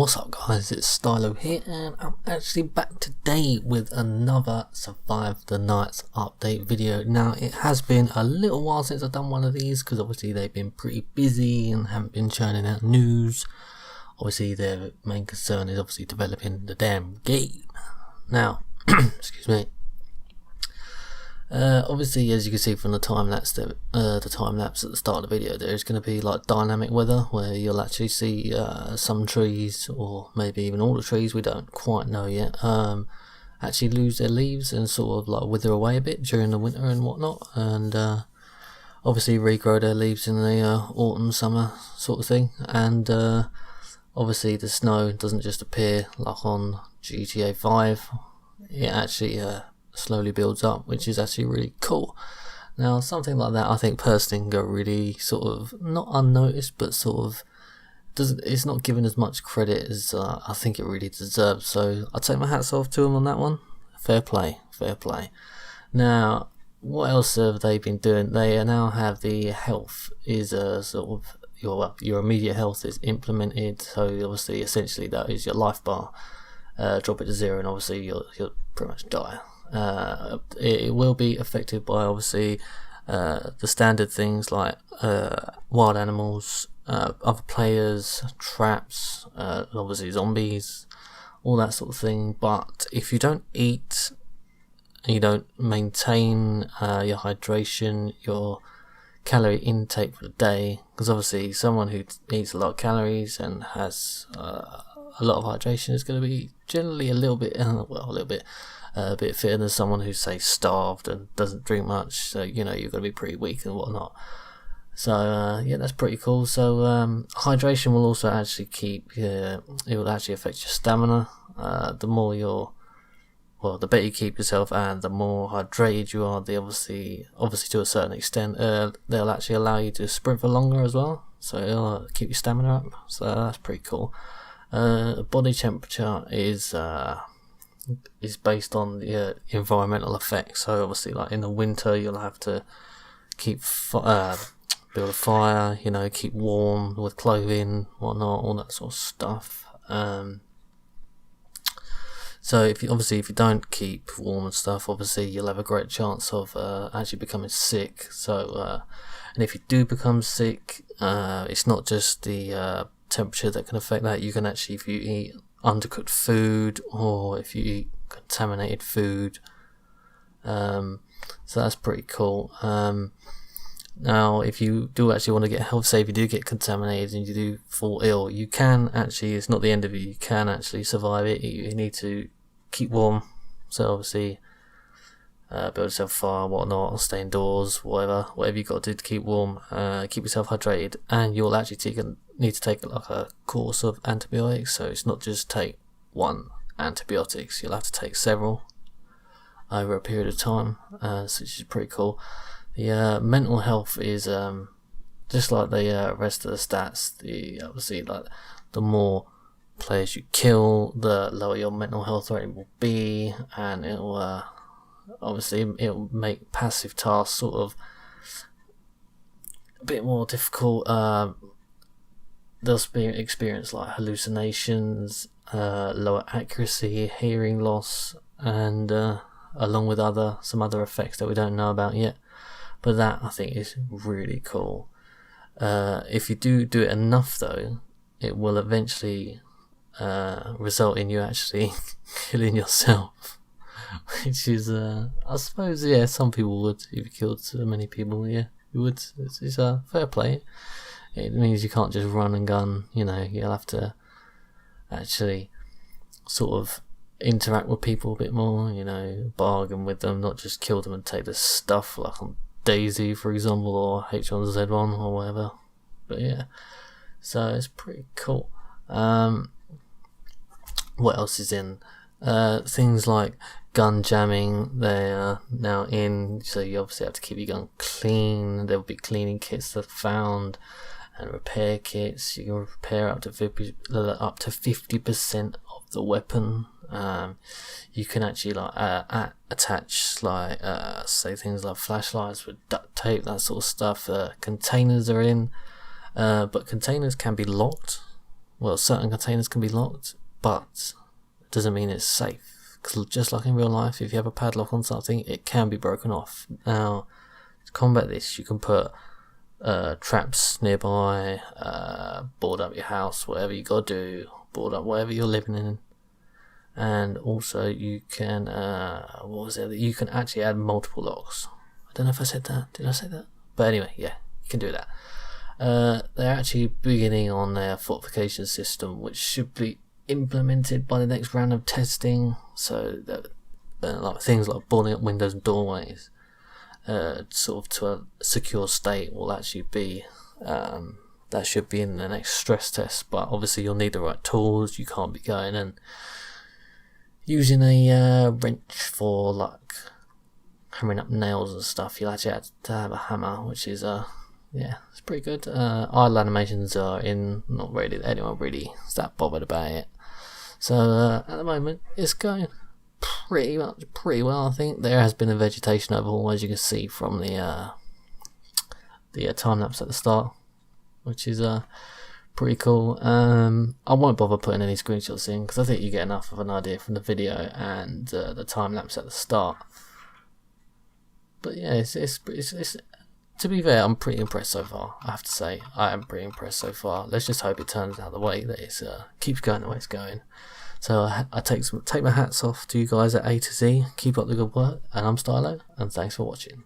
What's up guys, it's Stylo here and I'm actually back today with another Survive the Nights update video. Now it has been a little while since I've done one of these because obviously they've been pretty busy and haven't been churning out news. Obviously their main concern is obviously developing the damn game. Now, excuse me. Obviously, as you can see from the time lapse, at the start of the video, there's going to be like dynamic weather where you'll actually see some trees, or maybe even all the trees, we don't quite know yet, actually lose their leaves and sort of like wither away a bit during the winter and whatnot, and obviously regrow their leaves in the autumn, summer sort of thing. And obviously the snow doesn't just appear like on GTA 5, it actually slowly builds up, which is actually really cool. Now something like that I think personally can go really sort of not unnoticed, but sort of it's not given as much credit as I think it really deserves, so I take my hats off to them on that one. Fair play. Now what else have they been doing? They now have the health is sort of your immediate health is implemented, so obviously essentially that is your life bar. Drop it to 0 and obviously you'll pretty much die. It will be affected by obviously the standard things like wild animals, other players, traps, obviously zombies, all that sort of thing. But if you don't eat and you don't maintain your hydration, your calorie intake for the day, because obviously someone who eats a lot of calories and has a lot of hydration is going to be generally a bit fitter than someone who's, say, starved and doesn't drink much, so you know you're going to be pretty weak and whatnot. So yeah, that's pretty cool. So hydration will also actually keep it will actually affect your stamina. The better you keep yourself and the more hydrated you are, obviously to a certain extent they'll actually allow you to sprint for longer as well, so it'll keep your stamina up, so that's pretty cool. Body temperature is based on the environmental effects, so obviously like in the winter you'll have to keep build a fire, you know, keep warm with clothing, whatnot, all that sort of stuff. So if you don't keep warm and stuff, obviously you'll have a great chance of actually becoming sick. So and if you do become sick, it's not just the temperature that can affect that. You can actually, if you eat undercooked food or if you eat contaminated food, so that's pretty cool. Now if you do actually want to get health, say if you do get contaminated and you do fall ill, you can actually, it's not the end of you can actually survive it. You need to keep warm, so obviously build yourself a fire, whatnot, stay indoors, whatever you got to do to keep warm, keep yourself hydrated, and you'll actually need to take like a course of antibiotics. So it's not just take one antibiotics, you'll have to take several over a period of time, which is pretty cool. The mental health is just like the rest of the stats. Obviously like the more players you kill, the lower your mental health rating will be, and it'll obviously it'll make passive tasks sort of a bit more difficult. They'll experience like hallucinations, lower accuracy, hearing loss, and along with some other effects that we don't know about yet. But that I think is really cool. If you do it enough though, it will eventually result in you actually killing yourself, which is I suppose, yeah, some people would. If you killed so many people, yeah, you would. It's fair play. It means you can't just run and gun, you know, you'll have to actually sort of interact with people a bit more, you know, bargain with them, not just kill them and take the stuff like on DayZ for example, or H1Z1 or whatever. But yeah, so it's pretty cool. What else is in? Things like gun jamming, they are now in, so you obviously have to keep your gun clean. There will be cleaning kits that are found, and repair kits. You can repair up to 50% of the weapon. You can actually like attach like say things like flashlights with duct tape, that sort of stuff. Containers are in, but containers can be locked, well, certain containers can be locked, but it doesn't mean it's safe. Because just like in real life, if you have a padlock on something, it can be broken off. Now, to combat this, you can put traps nearby, board up your house, whatever you gotta do, board up whatever you're living in. And also you can, you can actually add multiple locks. I don't know if I said that. Did I say that? But anyway, yeah, you can do that. They're actually beginning on their fortification system, which should be implemented by the next round of testing. So that like things like boarding up windows and doorways, sort of to a secure state, will actually be that should be in the next stress test. But obviously you'll need the right tools. You can't be going and using a wrench for like hammering up nails and stuff. You'll actually have to have a hammer, which is yeah, it's pretty good. Idle animations are in, not really anyone really is that bothered about it. So at the moment it's going pretty well. I think there has been a vegetation overhaul, as you can see from the time lapse at the start, which is pretty cool. I won't bother putting any screenshots in because I think you get enough of an idea from the video and the time lapse at the start. But yeah, it's to be fair, I'm pretty impressed so far. I have to say, I am pretty impressed so far. Let's just hope it turns out the way that it keeps going the way it's going. So I take my hats off to you guys at A to Z. Keep up the good work, and I'm Stylo, and thanks for watching.